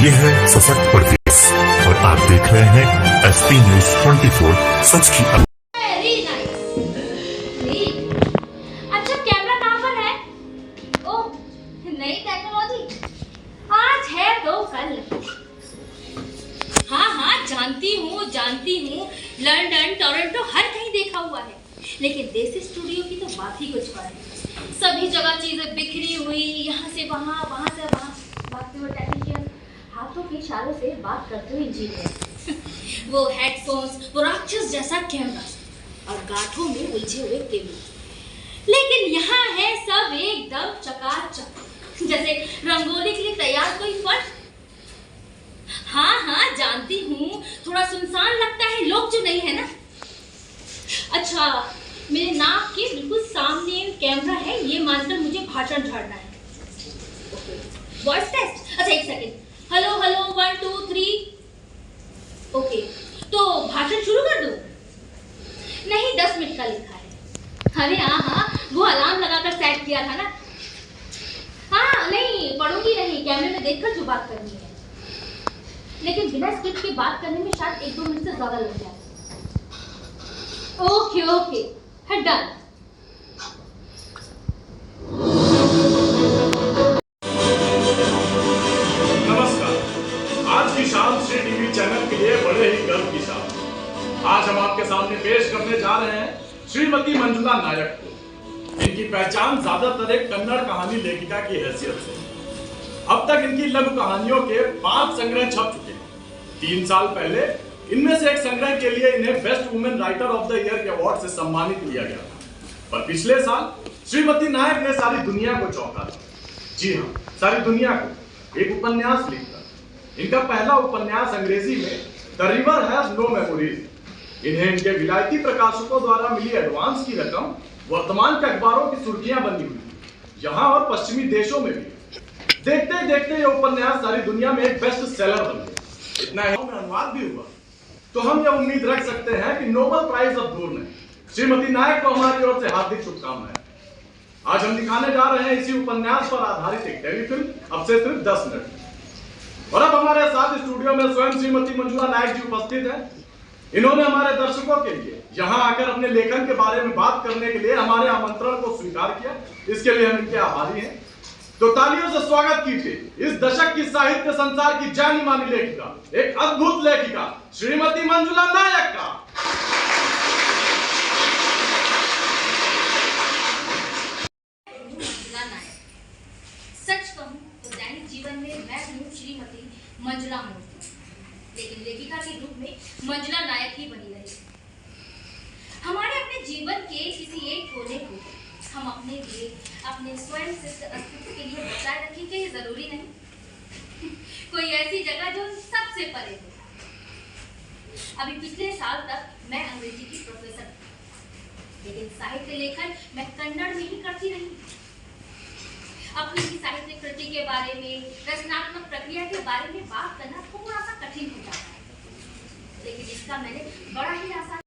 ये है सशक्त प्रदेश और आप देख रहे हैं एसपी न्यूज 24 सच की। Very nice. अच्छा कैमरा कहाँ पर है? ओह नई टेक्नोलॉजी, आज है तो कल। हाँ जानती हूँ लंदन टोरंटो हर कहीं देखा हुआ है, लेकिन देसी स्टूडियो की तो बात ही कुछ और है। सभी जगह चीजें बिखरी हुई, यहाँ से वहाँ भागते हुए टेक्नीशियन हाथों के इशारों से बात करते हुए इंजीनियर, वो हेडफोन्स, वो राक्षस जैसा कैमरा और गांठों में उलझे हुए केबल। लेकिन यहाँ है सब एकदम चकाचक, जैसे रंगोली के लिए तैयार कोई फर्श। हाँ जानती हूँ थोड़ा सुनसान लगता है, लोग जो नहीं है ना। अच्छा मेरे नाक के बिल्कुल सामने कैमरा है, ये मानकर मुझे भाषण झाड़ना है। वॉइस टेस्ट, अच्छा एक सेकेंड। हेलो 1 2 3। ओके तो भाषण शुरू कर दूं? नहीं 10 मिनट का लिखा है। अरे हाँ वो अलार्म लगाकर सेट किया था ना। हाँ नहीं पढ़ूंगी नहीं, कैमरे में देखकर जो बात करनी है, लेकिन बिना स्क्रिप्ट की बात करने में शायद 1-2 मिनट से ज्यादा लग जाए। Okay done. नमस्कार, आज की शाम श्री टीवी चैनल के लिए बड़े ही गर्व की शाम। आज हम आपके सामने पेश करने जा रहे हैं श्रीमती मंजुला नायक को। इनकी पहचान ज्यादातर एक कन्नड़ कहानी लेखिका की हैसियत से। अब तक इनकी लघु कहानियों के 5 संग्रह छप चुके हैं। 3 साल पहले इनमें से एक संग्रह के लिए इन्हें best women writer of the year के अवार्ड से सम्मानित किया गया था। पर पिछले साल श्रीमती नायक ने सारी दुनिया को चौंका था। जी हाँ, सारी दुनिया को एक उपन्यास लिखकर। इनका पहला उपन्यास अंग्रेजी में the river has no memories. इन्हें इनके विलायती प्रकाशकों द्वारा मिली एडवांस की रकम वर्तमान के अखबारों की सुर्खियां बनी हुई, यहाँ और पश्चिमी देशों में भी। देखते देखते ये उपन्यास सारी दुनिया में एक बेस्ट सेलर बन गया। इतना ही अनुवाद भी हुआ, तो हम यह उम्मीद रख सकते हैं कि नोबेल प्राइज ऑफ दूर में श्रीमती नायक को हमारी ओर से हार्दिक शुभकामनाएं। आज हम दिखाने जा रहे हैं इसी उपन्यास पर आधारित एक टेलीफिल्म, अब से सिर्फ 10 मिनट। और अब हमारे साथ स्टूडियो में स्वयं श्रीमती मंजुला नायक जी उपस्थित हैं। इन्होंने हमारे दर्शकों के लिए यहाँ आकर अपने लेखन के बारे में बात करने के लिए हमारे आमंत्रण को स्वीकार किया, इसके लिए हम इनके आभारी हैं। तो तालियों से स्वागत कीजिए इस दशक की साहित्य संसार की जानी मानी लेखिका, एक अद्भुत लेखिका श्रीमती मंजुला नायक का। सच कहूं तो दैनिक जीवन में मैं हूं श्रीमती मंजुला मूर्ति, लेकिन लेखिका के रूप में मंजुला नायक ही बनी रही। हमारे अपने जीवन के किसी एक कोने को हम अपने लिए, अपने स्वयं सिद्ध अस्तित्व के लिए बचाए रखें, कि ये जरूरी नहीं कोई ऐसी जगह जो सबसे परे हो। अभी पिछले साल तक मैं अंग्रेजी की प्रोफेसर थी, लेकिन साहित्य लेखन मैं कन्नड़ में ही करती रही। अपनी ही साहित्य कृति के बारे में, रचनात्मक प्रक्रिया के बारे में बात करना थोड़ा सा कठिन हो जाता है, लेकिन इसका मैंने बड़ा ही आसान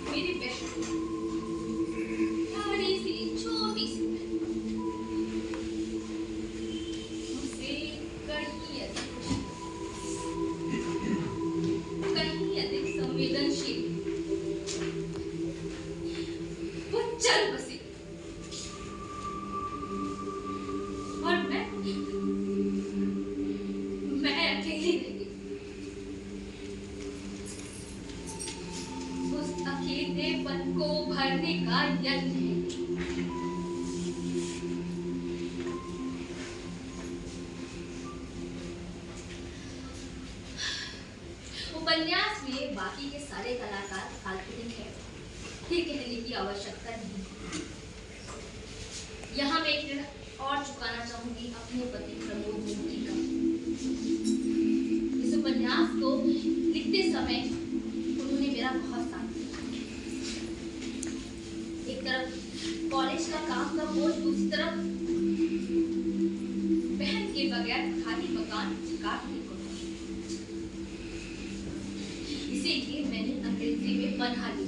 मेरी बेस्ट बड़ी सी छोटी सी उसे कहीं अधिक संवेदनशील वो चल बसी, और मैं अकेली रह गई। उस अकेलेपन को भरने का यत्न है। उपन्यास में बाकी के सारे कलाकार काल्पनिक हैं, ये कहने की आवश्यकता नहीं। यहाँ मैं एक ऋण और चुकाना चाहूंगी अपने पति प्रमोद मूर्ति का। इस उपन्यास को लिखते समय उन्होंने मेरा बहुत साथ दिया। एक तरफ कॉलेज का काम का बोझ, दूसरी तरफ बहन के बगैर खाली मकान काटने को। इसीलिए मैंने अंग्रेजी में पढ़ा ली।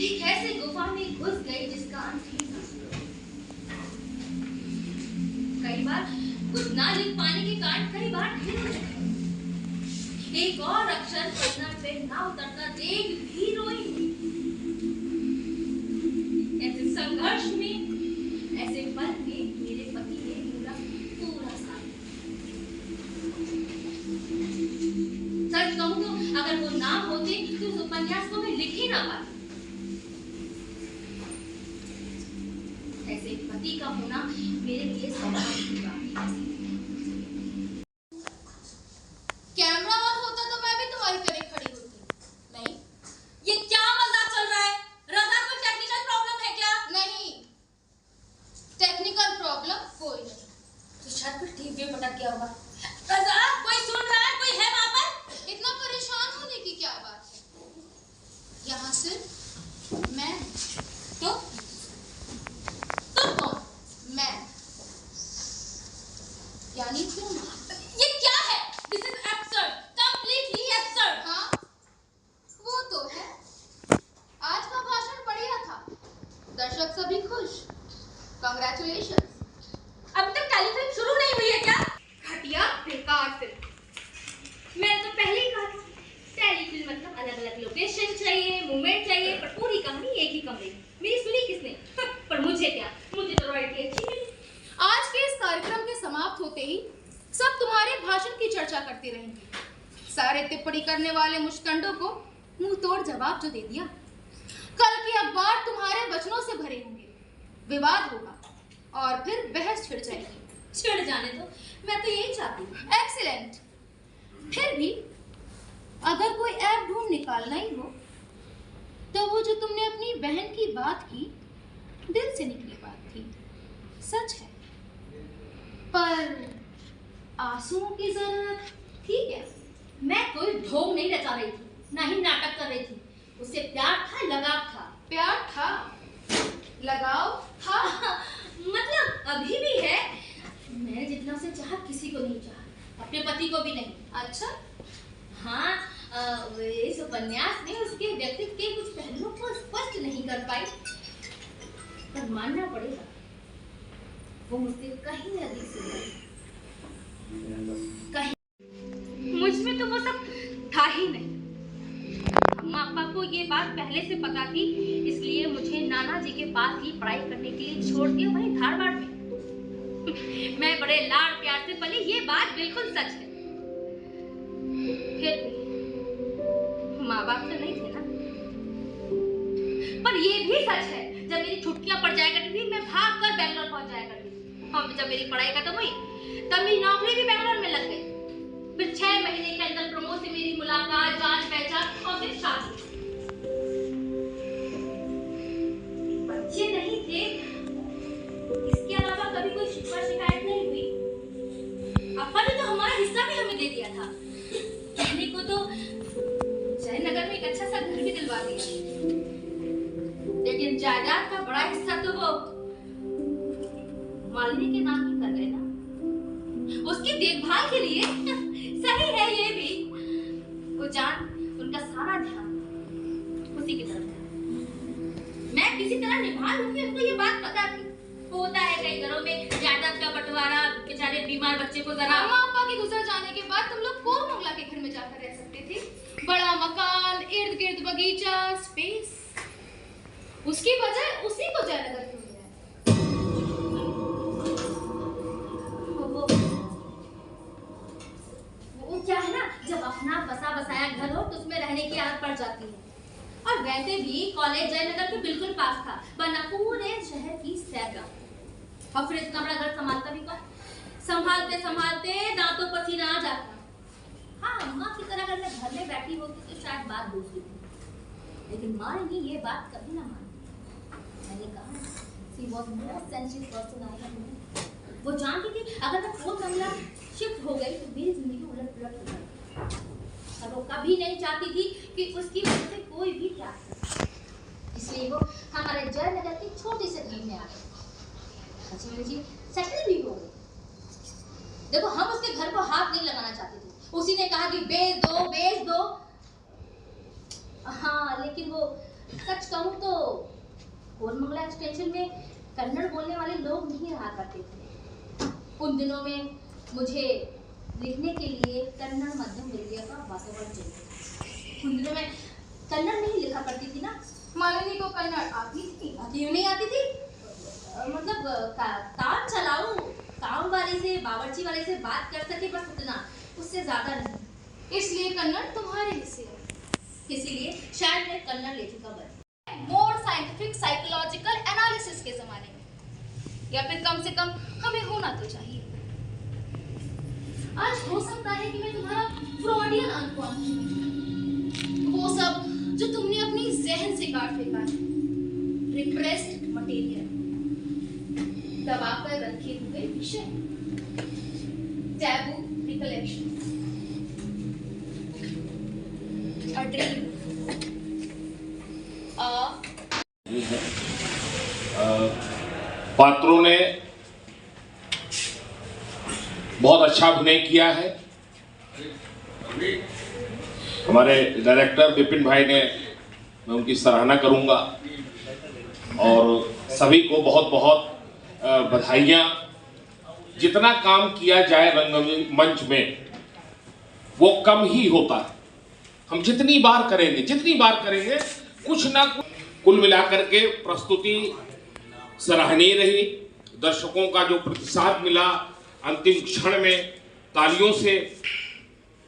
एक ऐसे गुफा में घुस गई जिसका अंत ही था। कई बार कुछ ना लिख पाने के कारण कई बार एक और अक्षर पन्ना पे ना उतरता देख भी रोई। ऐसे संघर्ष में, ऐसे पल में मेरे पति ने मेरा पूरा साथ। सच कहूं तो अगर वो ना होते तो उस उपन्यास को मैं लिख ही ना पाती। ऐसे पति का होना मेरे लिए सौभाग्य की बात है। कैमरा ऑन होता तो मैं भी तुम्हारी तरह खड़ी होती। नहीं, ये क्या मजाक चल रहा है? रजा, कोई टेक्निकल प्रॉब्लम है क्या? नहीं, टेक्निकल प्रॉब्लम कोई नहीं। तो शायद कुछ टीवी में पटक गया होगा। रजा, कोई सुन रहा है? कोई है वहां पर? इतना परेशान होने की क्या बात है? यहाँ सिर्फ मैं तो तुम कौन? मैं यानी तुम। ये क्या है? This is absurd, completely absurd. हाँ, वो तो है। आज का भाषण बढ़िया था, दर्शक सभी खुश। Congratulations. अभी तक टेलीफिल्म शुरू नहीं हुई है क्या? घटिया बेकार फिल्म। मैंने तो पहले ही कहा था, टेलीफिल्म मतलब अलग-अलग लोकेशन चाहिए, मूवमेंट चाहिए, पर पूरी कहानी एक ही कमरे में। मेरी सुनी किसने? पर मुझे क्या? मुझे तो रॉयल्टी अच्छी मिली। आज के इस कार्यक्रम के समाप्त होते ही सब तुम्हारे भाषण की चर्चा करते रहेंगे। सारे टिप्पणी करने वाले मुश्तंडों को मुंह तोड़ जवाब जो दे दिया। कल की अखबार तुम्हारे वचनों से भरे होंगे, विवाद होगा और फिर बहस छिड़ जाएगी। छिड़ जाने दो, मैं तो यही चाहती हूँ। एक्सीलेंट। फिर भी अगर कोई ऐप ढूंढ निकालना ही हो तो वो जो तुमने अपनी बहन की बात की, दिल से निकली बात थी, सच है। पर आंसुओं की जरूरत थी क्या? मैं कोई ढोंग नहीं रचा रही थी, ना ही नाटक कर रही थी। उससे प्यार था, लगाव था। प्यार था, लगाव था। मतलब अभी भी है। मैंने जितना उसे चाहा किसी को नहीं चाहा, अपने पति को भी नहीं। अच्छा, हाँ, इस उपन्यास में उसके व्यक्तित्व के कुछ पहलुओं को स्पष्ट नहीं कर पाई, पर मानना पड़ेगा वो मुझसे कहीं अधिक सुंदर, कहीं। मुझ में तो वो सब था ही नहीं। अम्मा पापा को ये बात पहले से पता थी, इसलिए मुझे नाना जी के पास ही पढ़ाई करने के लिए छोड़ दिया, वहीं धारवाड़ में। मैं बड़े लाड़ प्यार से पली, ये बात बिल्कुल सच है। फिर माँ बाप तो नहीं थे ना। पर ये भी सच है, जब मेरी छुट्टियां पड़ जाया करती थी, मैं भाग कर बेंगलोर पहुंच जाया करती थी। और जब मेरी पढ़ाई खत्म हुई, तब मेरी नौकरी भी बेंगलोर में लग गई। फिर 6 महीने के अंदर प्रमोद से मेरी मुलाकात, जान पहचान और फिर शादी। बच्चे नहीं थे, इसके अलावा कभी कोई शिकवा शिकायत नहीं हुई। अप्पा ने तो हमारा हिस्सा भी हमें दे दिया था। कहने को तो जयनगर में एक अच्छा सा घर भी दिलवा दिया, लेकिन जायदाद का बड़ा हिस्सा तो वो मालिनी के नाम ही कर गए ना। उसकी देखभाल के लिए सही है ये भी। वो जान, उनका सारा ध्यान उसी की तरफ है। मैं किसी तरह निभा लूंगी, उनको ये बात पता थी। होता है कई घरों में जायदाद का बंटवारा, बेचारे बीमार बच्चे को जरा। अम्मा पापा के गुजर जाने के बाद तुम लोग कोरमंगला के घर में जाकर रह सकते थे। बड़ा मकान, इर्द गिर्द बगीचा, स्पेस। उसकी बजाय उसी को जयनगर क्यों मिला? वो क्या है ना, जब अपना बसा बसाया घर हो तो उसमें रहने की आदत पड़ जाती है। और वैसे भी कॉलेज जयनगर के बिल्कुल पास था, वरना पूरे शहर की सैर। और फिर इतना बड़ा घर संभालता भी कौन? संभालते संभालते दांतों पसीना आ जाता। हाँ, अम्मा की तरह अगर मैं घर में बैठी होती तो शायद बात दूसरी थी, लेकिन माँ ने ये बात कभी ना मानी। मैंने कहा, she was most sensitive person I have known। वो जानती थी अगर मैं कोरमंगला शिफ्ट हो गई तो मेरी जिंदगी उलट पुलट हो जाएगी। और वो कभी नहीं चाहती थी कि उसकी वजह से कोई भी त्याग करे। इसलिए वो हमारे जयनगर के छोटे से घर में आ गए। अच्छी जी सेटल भी हो गई। देखो, हम उसके घर को हाथ नहीं लगाना चाहते थे। उसी ने कहा कि बेच दो बेच दो। हाँ, लेकिन वो सच कहूँ तो कोरमंगला एक्सटेंशन में कन्नड़ बोलने वाले लोग नहीं रहा करते थे। उन दिनों में मुझे लिखने के लिए कन्नड़ मध्यम विद्या का वातावरण चाहिए। उन दिनों में कन्नड़ नहीं लिखा करती थी ना। मालिनी को कन्नड़ आती थी? क्यों नहीं आती थी? मतलब काम चलाओ, काम वाले से, बावर्ची वाले से बात कर सके बस उतना, उससे ज्यादा नहीं। इसलिए कन्नड़ तुम्हारे हिस्से है। इसीलिए शायद मैं कन्नड़ लेखिका बनी। मोर साइंटिफिक साइकोलॉजिकल एनालिसिस के जमाने में, या फिर कम से कम हमें होना तो चाहिए। आज हो सकता है कि मैं तुम्हारा फ्रॉडियन अनकॉन्शियस, वो सब जो तुमने अपनी जहन से काट फेंका है, रिप्रेस्ड मटेरियल, दबाकर रखे हुए विषय, टैबू रिकलेक्शन, अ ड्रीम, पात्रों ने बहुत अच्छा अभिनय किया है। हमारे डायरेक्टर विपिन भाई ने, मैं उनकी सराहना करूंगा और सभी को बहुत बहुत बधाइयाँ। जितना काम किया जाए रंगमंच में वो कम ही होता है। हम जितनी बार करेंगे कुछ ना कुछ। कुल मिलाकर के प्रस्तुति सराहनीय रही। दर्शकों का जो प्रतिसाद मिला अंतिम क्षण में तालियों से,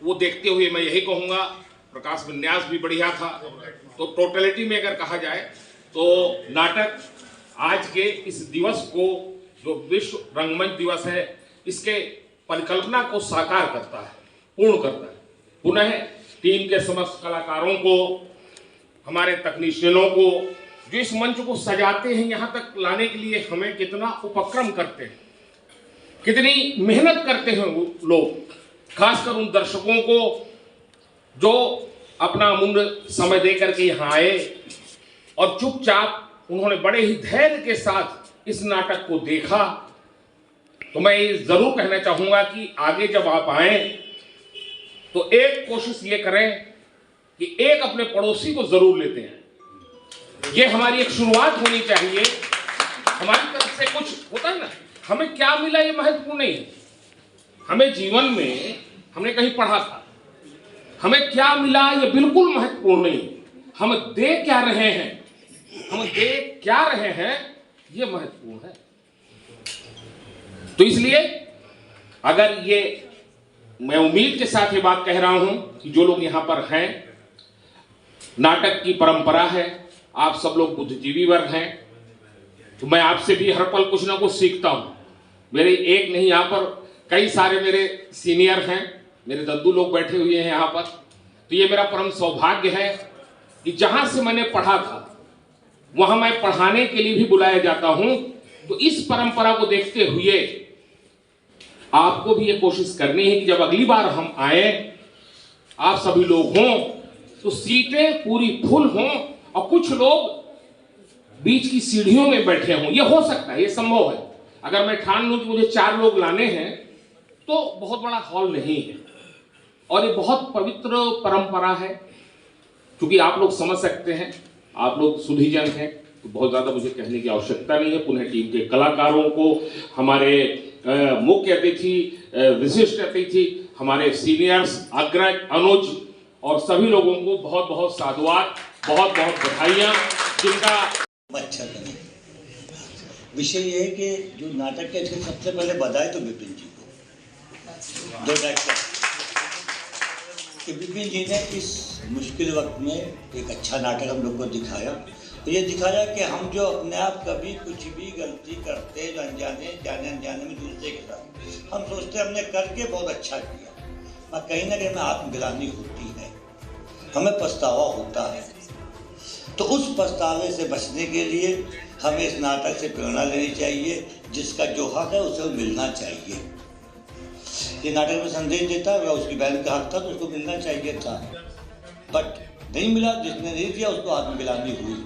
वो देखते हुए मैं यही कहूँगा प्रकाश विन्यास भी बढ़िया था। तो टोटलिटी में अगर कहा जाए तो नाटक आज के इस दिवस को, जो विश्व रंगमंच दिवस है, इसके परिकल्पना को साकार करता है, पूर्ण करता है। पुनः टीम के समस्त कलाकारों को, हमारे तकनीशियनों को, जो इस मंच को सजाते हैं, यहाँ तक लाने के लिए हमें कितना उपक्रम करते हैं, कितनी मेहनत करते हैं वो लोग। खासकर उन दर्शकों को जो अपना अमूल्य समय दे करके यहाँ आए और चुपचाप उन्होंने बड़े ही धैर्य के साथ इस नाटक को देखा। तो मैं ये जरूर कहना चाहूँगा कि आगे जब आप आए तो एक कोशिश ये करें कि एक अपने पड़ोसी को जरूर लेते हैं। ये हमारी एक शुरुआत होनी चाहिए। हमारी तरफ से कुछ होता है ना, हमें क्या मिला ये महत्वपूर्ण नहीं है। हमें जीवन में, हमने कहीं पढ़ा था, हमें क्या मिला ये बिल्कुल महत्वपूर्ण नहीं है। हम दे क्या रहे हैं, ये महत्वपूर्ण है। तो इसलिए अगर ये, मैं उम्मीद के साथ ये बात कह रहा हूं कि जो लोग यहां पर हैं, नाटक की परंपरा है, आप सब लोग बुद्धिजीवी वर्ग हैं, तो मैं आपसे भी हर पल कुछ ना कुछ सीखता हूं। मेरे एक नहीं, यहाँ पर कई सारे मेरे सीनियर हैं, मेरे दद्दू लोग बैठे हुए हैं यहाँ पर। तो ये मेरा परम सौभाग्य है कि जहां से मैंने पढ़ा था वहां मैं पढ़ाने के लिए भी बुलाया जाता हूं। तो इस परंपरा को देखते हुए आपको भी ये कोशिश करनी है कि जब अगली बार हम आए, आप सभी लोग हों, तो सीटें पूरी फुल हों और कुछ लोग बीच की सीढ़ियों में बैठे हों। ये हो सकता है, ये संभव है। अगर मैं ठान लूं कि मुझे 4 लोग लाने हैं तो बहुत बड़ा हॉल नहीं है। और ये बहुत पवित्र परंपरा है, क्योंकि आप लोग समझ सकते हैं, आप लोग सुधीजन हैं, तो बहुत ज़्यादा मुझे कहने की आवश्यकता नहीं है। पुनः टीम के कलाकारों को, हमारे मुख्य अतिथि, विशिष्ट अतिथि, हमारे सीनियर्स अग्रज, अनुज और सभी लोगों को बहुत बहुत साधुवाद, बहुत बहुत बधाइयाँ। जिनका अच्छा लगे। विषय ये है कि जो नाटक के इसके सबसे पहले बधाई तो विपिन जी को, दो डायरेक्टर, कि विपिन जी ने इस मुश्किल वक्त में एक अच्छा नाटक हम लोग को दिखाया। तो ये दिखाया कि हम जो अपने आप कभी कुछ भी गलती करते हैं, जो जाने अनजाने में दूसरे के साथ, हम सोचते हमने करके बहुत अच्छा किया, और कहीं ना कहीं हमें आत्मग्लानि होती है, हमें पछतावा होता है। तो उस पछतावे से बचने के लिए हमें इस नाटक से प्रेरणा लेनी चाहिए। जिसका जो हक है उसे मिलना चाहिए। ये नाटक में संदेश देता है, उसकी बहन का हक था तो उसको मिलना चाहिए था, बट नहीं मिला। जिसने नहीं दिया उसको आत्मग्लानि हुई।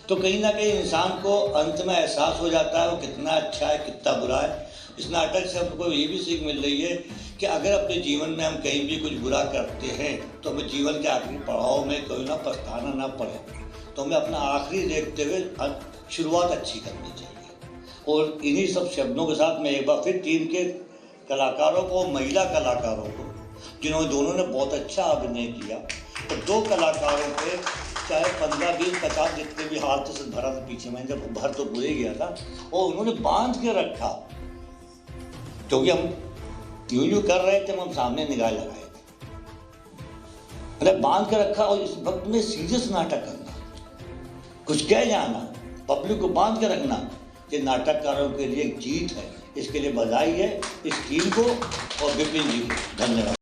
तो कहीं ना कहीं इंसान को अंत में एहसास हो जाता है वो कितना अच्छा है, कितना बुरा है। इस नाटक से हमको ये भी सीख मिल रही है कि अगर अपने जीवन में हम कहीं भी कुछ बुरा करते हैं तो हमें जीवन के आखिरी पड़ाव में कोई ना पछताना ना पड़े। तो हमें अपना आखिरी देखते हुए शुरुआत अच्छी करनी चाहिए। और इन्हीं सब शब्दों के साथ मैं एक बार फिर टीम के कलाकारों को, महिला कलाकारों को, जिन्होंने दोनों ने बहुत अच्छा अभिनय किया, और 2 कलाकारों के चाहे 15, 20, 50 जितने भी हाथ से भरा था पीछे, मैंने जब भर तो पूरे गया था, और उन्होंने बांध के रखा, क्योंकि हम यूं कर रहे थे, हम सामने निगाह लगाए थे, मतलब बांध के रखा। और इस वक्त में सीरियस नाटक करना, कुछ कह जाना, पब्लिक को बांध के रखना, ये नाटककारों के लिए एक जीत है। इसके लिए बधाई है इस टीम को और विपिन जी को। धन्यवाद।